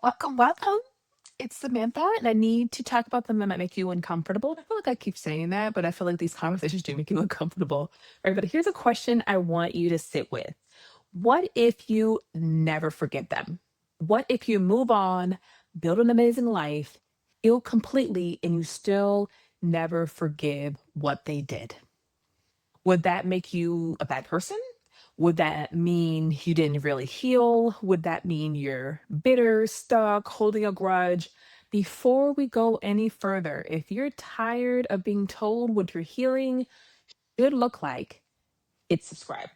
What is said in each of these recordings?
Welcome, welcome. It's Samantha, and I need to talk about them that might make you uncomfortable. I feel like I keep saying that, but I feel like these conversations do make you uncomfortable. All right, but here's a question I want you to sit with. What if you never forget them? What if you move on, build an amazing life, heal completely, and you still never forgive what they did? Would that make you a bad person? Would that mean you didn't really heal? Would that mean you're bitter, stuck, holding a grudge? Before we go any further, if you're tired of being told what your healing should look like, hit subscribe,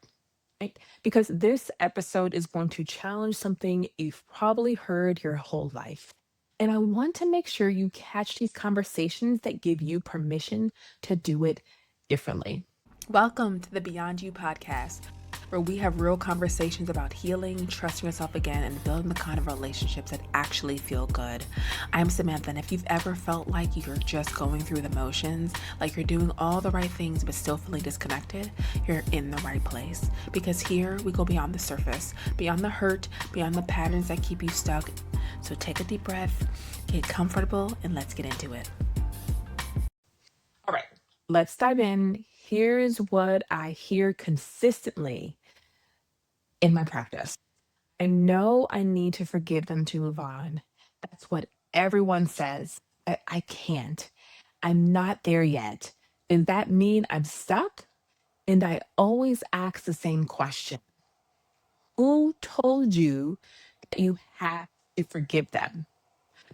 right? Because this episode is going to challenge something you've probably heard your whole life. And I want to make sure you catch these conversations that give you permission to do it differently. Welcome to the Beyond You podcast, where we have real conversations about healing, trusting yourself again, and building the kind of relationships that actually feel good. I'm Samantha, and if you've ever felt like you're just going through the motions, like you're doing all the right things but still feeling disconnected, you're in the right place. Because here we go beyond the surface, beyond the hurt, beyond the patterns that keep you stuck. So take a deep breath, get comfortable, and let's get into it. All right, let's dive in. Here's what I hear consistently in my practice. I know I need to forgive them to move on. That's what everyone says. I can't. I'm not there yet. Does that mean I'm stuck? And I always ask the same question. Who told you that you have to forgive them?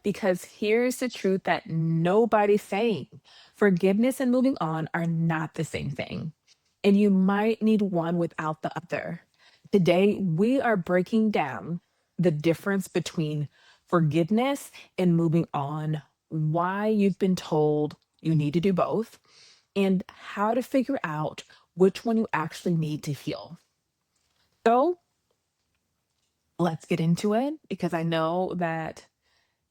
Because here's the truth that nobody's saying: forgiveness and moving on are not the same thing. And you might need one without the other. Today, we are breaking down the difference between forgiveness and moving on, why you've been told you need to do both, and how to figure out which one you actually need to heal. So let's get into it because I know that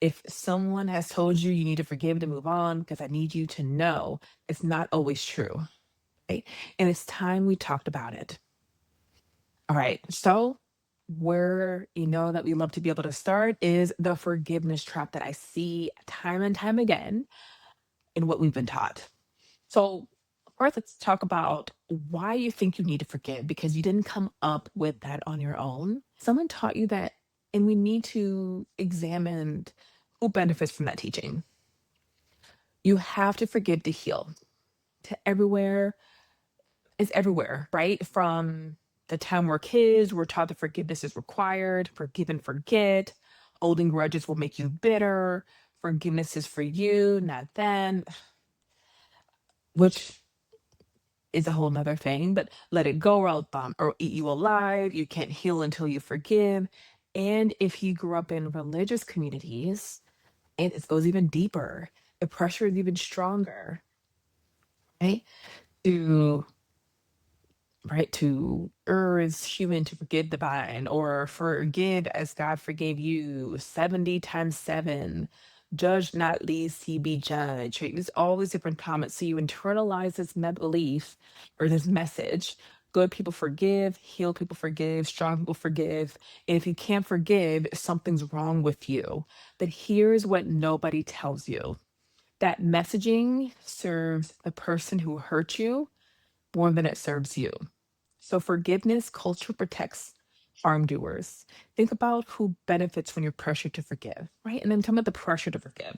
if someone has told you you need to forgive to move on, because I need you to know it's not always true, right? And it's time we talked about it. All right. So, where you know that we love to be able to start is the forgiveness trap that I see time and time again in what we've been taught. So, first, let's talk about why you think you need to forgive because you didn't come up with that on your own. Someone taught you that, and we need to examine who benefits from that teaching. You have to forgive to heal. To everywhere is everywhere, right? From the time we're kids, we're taught that forgiveness is required, forgive and forget. Holding grudges will make you bitter. Forgiveness is for you, not them, which is a whole nother thing. But let it go, or eat you alive. You can't heal until you forgive. And if you grew up in religious communities, and it goes even deeper, the pressure is even stronger, right? To to err as human to forgive divine, or forgive as God forgave you 70 times 7. Judge not, lest he be judged. Right? There's all these different comments. So you internalize this belief or this message. Good people forgive, healed people forgive, strong people forgive. And if you can't forgive, something's wrong with you. But here's what nobody tells you: that messaging serves the person who hurt you more than it serves you. So forgiveness culture protects harm doers. Think about who benefits when you're pressured to forgive, right? And then tell me about the pressure to forgive.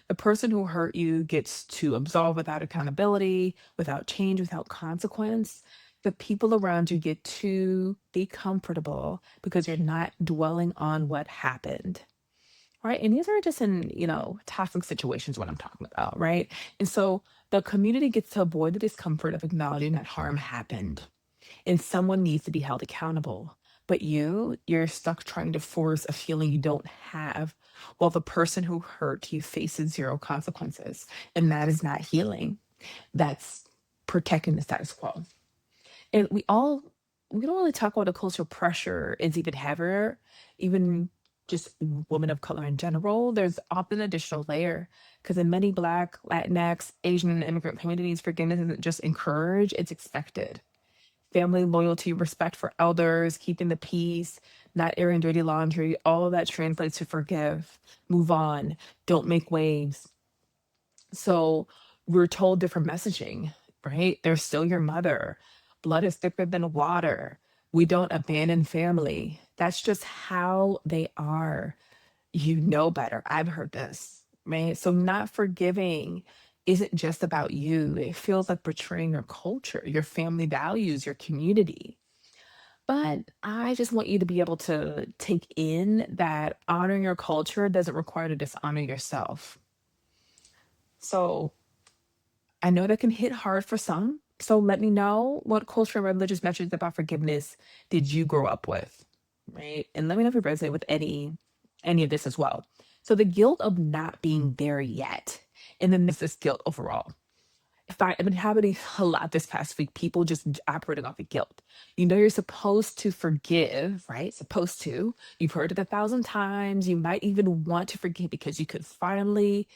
The person who hurt you gets to absolve without accountability, without change, without consequence. The people around you get to be comfortable because you're not dwelling on what happened. Right. And these are just in, toxic situations, what I'm talking about. Right. And so the community gets to avoid the discomfort of acknowledging that harm happened and someone needs to be held accountable. But you're stuck trying to force a feeling you don't have while the person who hurt you faces zero consequences. And that is not healing. That's protecting the status quo. And we don't really talk about the cultural pressure is even heavier, even just women of color in general. There's often an additional layer because in many Black, Latinx, Asian immigrant communities, forgiveness isn't just encouraged, it's expected. family loyalty, respect for elders, keeping the peace, not airing dirty laundry, all of that translates to forgive, move on, don't make waves. So we're told different messaging, right? They're still your mother. Blood is thicker than water. We don't abandon family. That's just how they are. You know better. I've heard this, right? So not forgiving isn't just about you. It feels like betraying your culture, your family values, your community. But I just want you to be able to take in that honoring your culture doesn't require to dishonor yourself. So I know that can hit hard for some. So let me know what cultural and religious messages about forgiveness did you grow up with, right? And let me know if you resonate with any of this as well. So the guilt of not being there yet, and then there's this guilt overall. I've been having a lot this past week, people just operating off of guilt. You know, you're supposed to forgive, right? Supposed to. You've heard it 1,000 times. You might even want to forgive because you could finally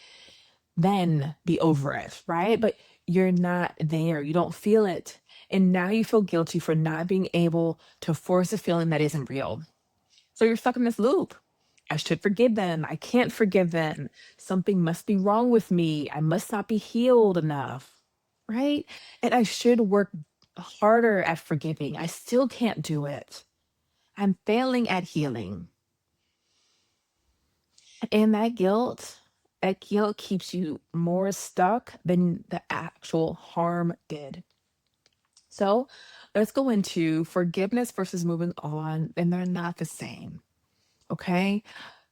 then be over it, right? But you're not there. You don't feel it. And now you feel guilty for not being able to force a feeling that isn't real. So you're stuck in this loop. I should forgive them. I can't forgive them. Something must be wrong with me. I must not be healed enough, right? And I should work harder at forgiving. I still can't do it. I'm failing at healing. And that guilt keeps you more stuck than the actual harm did. So let's go into forgiveness versus moving on, and they're not the same. Okay.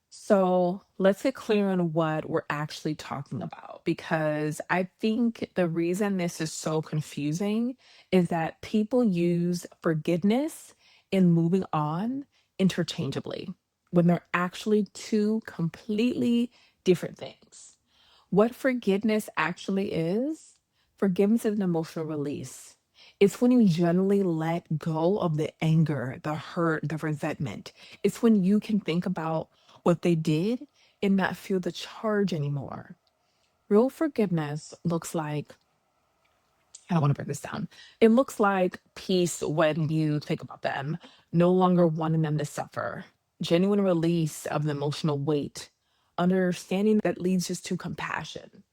So let's get clear on what we're actually talking about because I think the reason this is so confusing is that people use forgiveness and moving on interchangeably when they're actually two completely different things. What forgiveness actually is, forgiveness is an emotional release. It's when you generally let go of the anger, the hurt, the resentment. It's when you can think about what they did and not feel the charge anymore. Real forgiveness looks like, I don't want to break this down. It looks like peace when you think about them, no longer wanting them to suffer, genuine release of the emotional weight, understanding that leads just to compassion.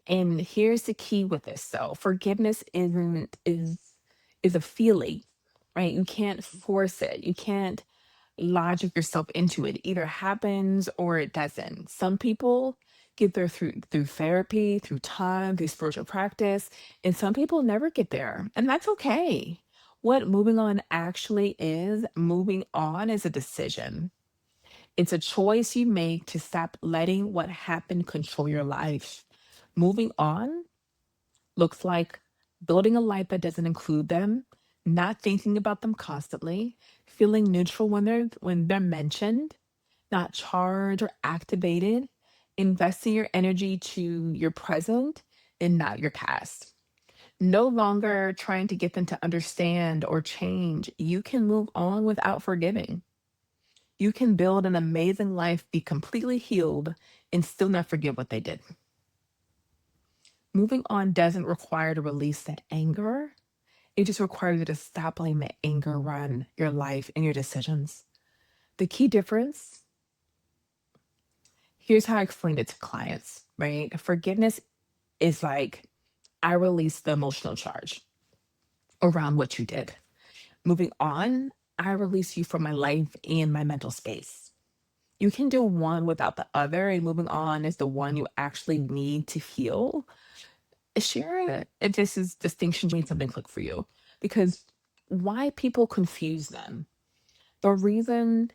And here's the key with this though. Forgiveness isn't is a feeling, right? You can't force it. You can't logic yourself into it. It either happens or it doesn't. Some people get there through therapy, through time, through spiritual practice, and some people never get there. And that's okay. What moving on actually is, moving on is a decision. It's a choice you make to stop letting what happened control your life. Moving on looks like building a life that doesn't include them, not thinking about them constantly, feeling neutral when they're mentioned, not charged or activated, investing your energy to your present and not your past. No longer trying to get them to understand or change. You can move on without forgiving. You can build an amazing life, be completely healed, and still not forgive what they did. Moving on doesn't require to release that anger. It just requires you to stop letting the anger run your life and your decisions. The key difference, here's how I explain it to clients, right? Forgiveness is like, I release the emotional charge around what you did. Moving on, I release you from my life and my mental space. You can do one without the other, and moving on is the one you actually need to heal. Share it if this is distinction made something click for you. Because why people confuse them. The reason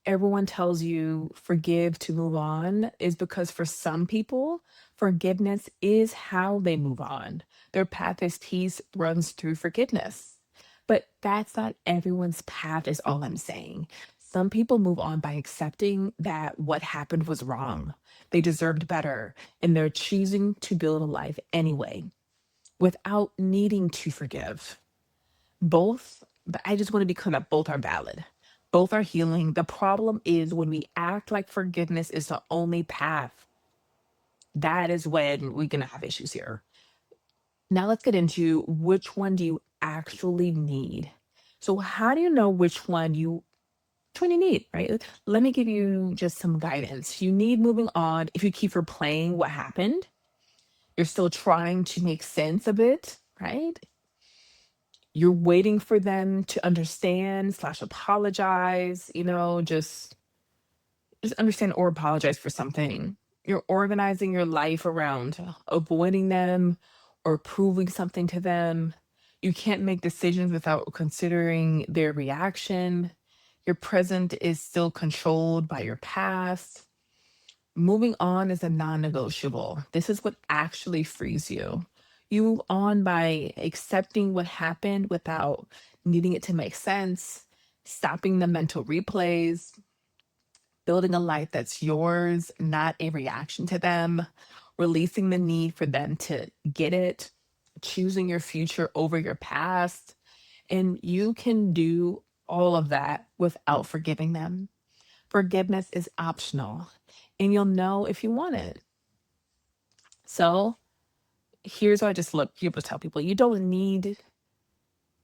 everyone tells you forgive to move on is because for some people, forgiveness is how they move on. Their path is peace runs through forgiveness. But that's not everyone's path, is all I'm saying. Some people move on by accepting that what happened was wrong. They deserved better, and they're choosing to build a life anyway without needing to forgive. Both, but I just want to be clear that both are valid. Both are healing. The problem is when we act like forgiveness is the only path. That is when we're going to have issues here. Now let's get into which one do you actually need. So how do you know which one you need, right? Let me give you just some guidance. You need moving on if you keep replaying what happened. You're still trying to make sense of it, right? You're waiting for them to understand slash apologize, just understand or apologize for something. You're organizing your life around avoiding them or proving something to them. You can't make decisions without considering their reaction. Your present is still controlled by your past. Moving on is a non negotiable. This is what actually frees you. You move on by accepting what happened without needing it to make sense, stopping the mental replays, building a life that's yours, not a reaction to them, releasing the need for them to get it, choosing your future over your past. And you can do all of that without forgiving them. Forgiveness is optional, and you'll know if you want it. So here's what I just look be able to tell people: you don't need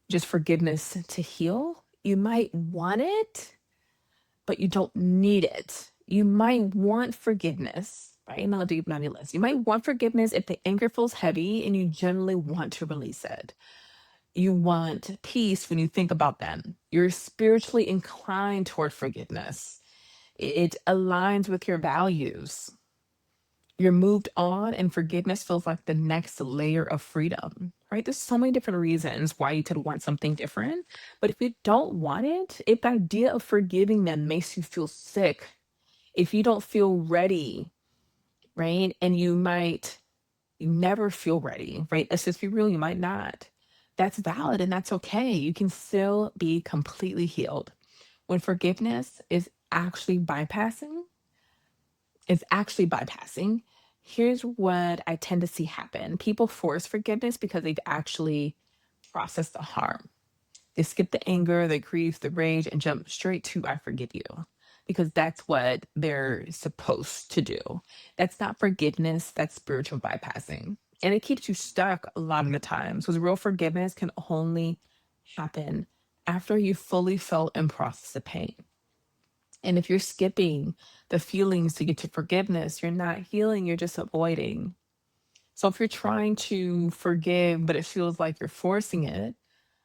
just forgiveness to heal. You might want it, but you don't need it. You might want forgiveness, right? Not deep, not your list. You might want forgiveness if the anger feels heavy and you generally want to release it. You want peace when you think about them. You're spiritually inclined toward forgiveness. It aligns with your values. You're moved on, and forgiveness feels like the next layer of freedom, right? There's so many different reasons why you could want something different. But if you don't want it, if the idea of forgiving them makes you feel sick, if you don't feel ready, right? And you never feel ready, right? Let's just be real, you might not. That's valid and that's okay. You can still be completely healed. When forgiveness is actually bypassing, here's what I tend to see happen. People force forgiveness because they've actually processed the harm. They skip the anger, the grief, the rage, and jump straight to I forgive you because that's what they're supposed to do. That's not forgiveness, that's spiritual bypassing. And it keeps you stuck a lot of the times because real forgiveness can only happen after you fully felt and processed the pain. And if you're skipping the feelings to get to forgiveness, you're not healing, you're just avoiding. So if you're trying to forgive, but it feels like you're forcing it,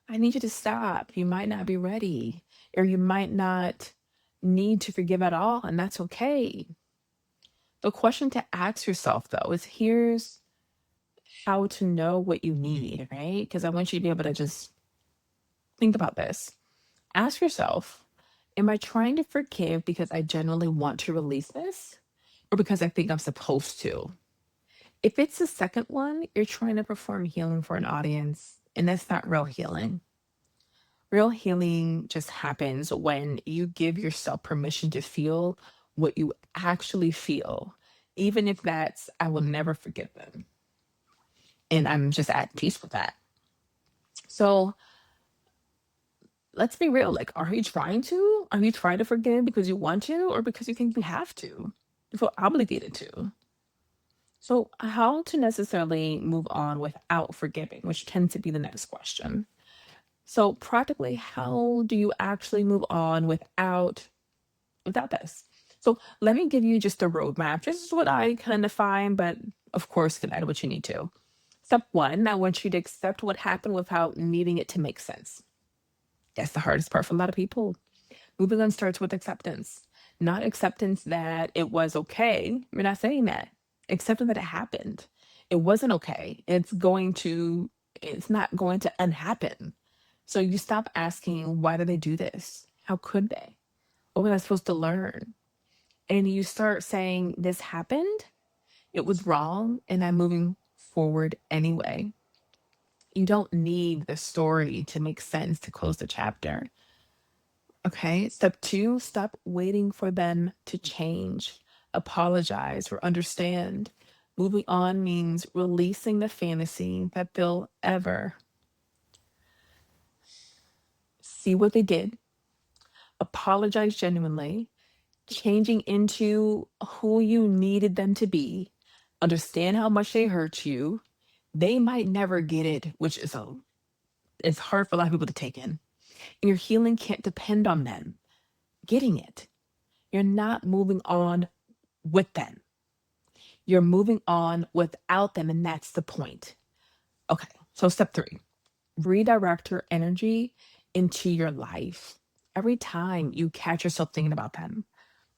I need you to stop. You might not be ready, or you might not need to forgive at all, and that's okay. The question to ask yourself, though, is here's how to know what you need, right? Because I want you to be able to just think about this. Ask yourself, am I trying to forgive because I genuinely want to release this or because I think I'm supposed to? If it's the second one, you're trying to perform healing for an audience, and that's not real healing. Real healing just happens when you give yourself permission to feel what you actually feel, even if that's, I will never forgive them. And I'm just at peace with that. So let's be real. Like, are you trying to? Are you trying to forgive because you want to or because you think you have to? You feel obligated to. So, how to necessarily move on without forgiving, which tends to be the next question. So, practically, how do you actually move on without this? So, let me give you just a roadmap. This is what I kind of find, but of course, can add what you need to. Step one, I want you to accept what happened without needing it to make sense. That's the hardest part for a lot of people. Moving on starts with acceptance, not acceptance that it was okay. We're not saying that. Accepting that it happened. It wasn't okay. It's not going to unhappen. So you stop asking, why did they do this? How could they? What was I supposed to learn? And you start saying, this happened. It was wrong. And I'm moving forward anyway. You don't need the story to make sense to close the chapter. Okay. Step two, stop waiting for them to change, apologize, or understand. Moving on means releasing the fantasy that they'll ever see what they did, apologize genuinely, changing into who you needed them to be, understand how much they hurt you. They might never get it, which is It's hard for a lot of people to take in. And your healing can't depend on them getting it. You're not moving on with them. You're moving on without them. And that's the point. Okay. So, step three, redirect your energy into your life. Every time you catch yourself thinking about them,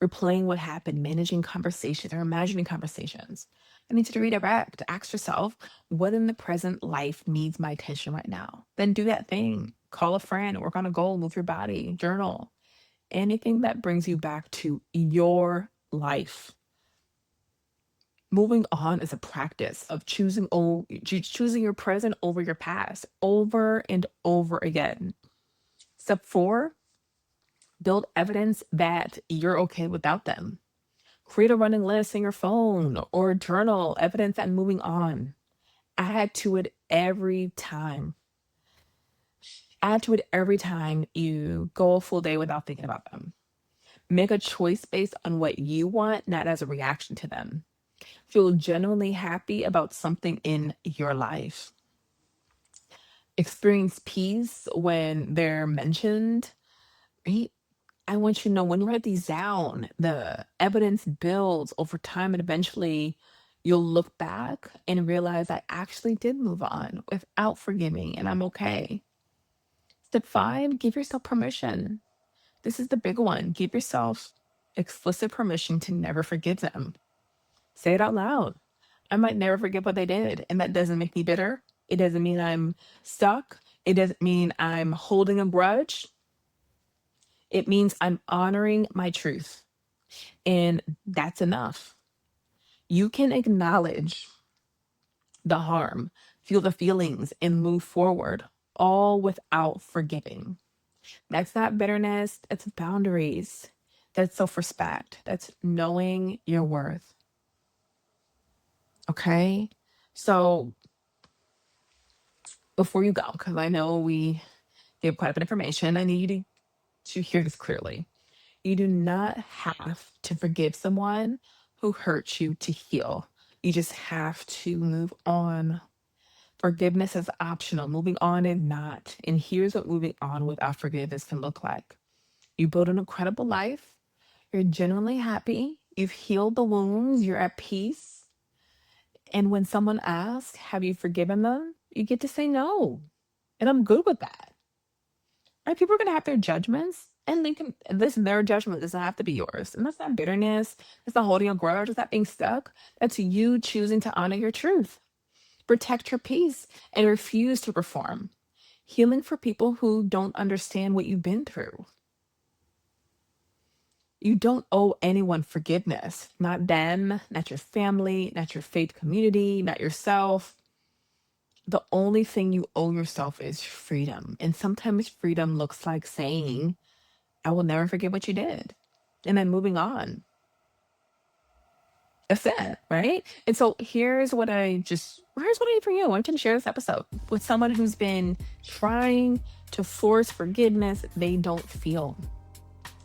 replaying what happened, managing conversations or imagining conversations, I need you to redirect. Ask yourself, what in the present life needs my attention right now? Then do that thing. Call a friend, work on a goal, move your body, journal, anything that brings you back to your life. Moving on is a practice of choosing your present over your past over and over again. Step four, build evidence that you're okay without them. Create a running list in your phone or journal, evidence that moving on. Add to it every time. Add to it every time you go a full day without thinking about them. Make a choice based on what you want, not as a reaction to them. Feel genuinely happy about something in your life. Experience peace when they're mentioned, right? I want you to know when you write these down, the evidence builds over time, and eventually you'll look back and realize I actually did move on without forgiving, and I'm okay. Step five, give yourself permission. This is the big one. Give yourself explicit permission to never forgive them. Say it out loud. I might never forget what they did, and that doesn't make me bitter. It doesn't mean I'm stuck. It doesn't mean I'm holding a grudge. It means I'm honoring my truth, and that's enough. You can acknowledge the harm, feel the feelings, and move forward, all without forgiving. That's not bitterness, that's boundaries. That's self respect. That's knowing your worth. Okay. So before you go, because I know we gave quite a bit of information, I need you to hear this clearly. You do not have to forgive someone who hurt you to heal. You just have to move on. Forgiveness is optional. Moving on is not. And here's what moving on without forgiveness can look like. You build an incredible life. You're genuinely happy. You've healed the wounds. You're at peace. And when someone asks, have you forgiven them? You get to say no. And I'm good with that. Right? People are going to have their judgments, and they can listen. Their judgment doesn't have to be yours, and that's not bitterness. That's not holding a grudge. It's not being stuck. That's you choosing to honor your truth, protect your peace, and refuse to perform. Healing for people who don't understand what you've been through. You don't owe anyone forgiveness. Not them, not your family, not your faith community, not yourself. The only thing you owe yourself is freedom. And sometimes freedom looks like saying, I will never forget what you did. And then moving on. That's it, right? And so here's what I need for you. I want you to share this episode with someone who's been trying to force forgiveness they don't feel.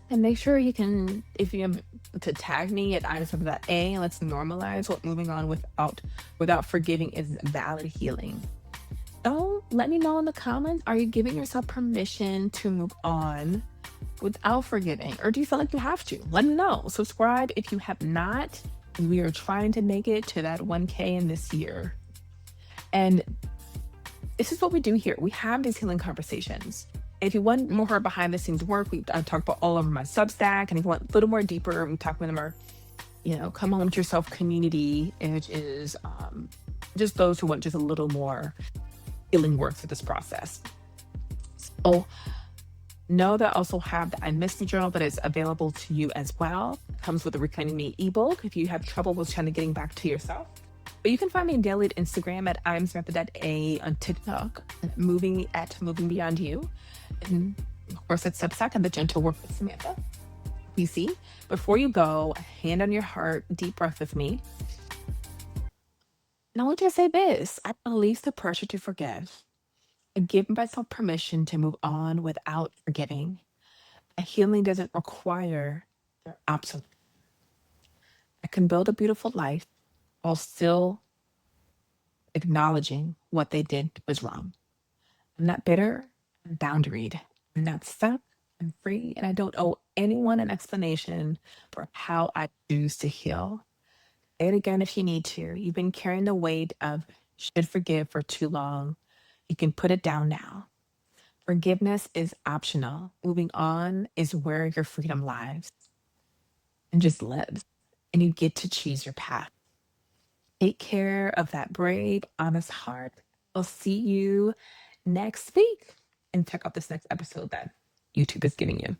And make sure you can, if you have to tag me at A, let's normalize what moving on without forgiving is valid healing. Oh, let me know in the comments. Are you giving yourself permission to move on without forgiving? Or do you feel like you have to? Let me know. Subscribe if you have not. We are trying to make it to that 1K in this year. And this is what we do here. We have these healing conversations. If you want more behind the scenes work, I talk about all over my Substack. And if you want a little more deeper, we talk with our, come on to yourself community, which is just those who want just a little more healing work for this process. So know that I also have the I Missed You journal that is available to you as well. It comes with a Reclaiming Me ebook if you have trouble with trying to getting back to yourself. But you can find me daily at Instagram at I'm Samantha.a, on TikTok, moving beyond you. And of course at Substack and the Gentle Work with Samantha. PC. Before you go, hand on your heart, deep breath with me. And I want you to say this: I release the pressure to forgive. I give myself permission to move on without forgiving. A healing doesn't require their absolute. I can build a beautiful life while still acknowledging what they did was wrong. I'm not bitter. I'm boundaried. I'm not stuck. I'm free. And I don't owe anyone an explanation for how I choose to heal. Say it again if you need to. You've been carrying the weight of should forgive for too long. You can put it down now. Forgiveness is optional. Moving on is where your freedom lies and just lives. And you get to choose your path. Take care of that brave, honest heart. I'll see you next week. And check out this next episode that YouTube is giving you.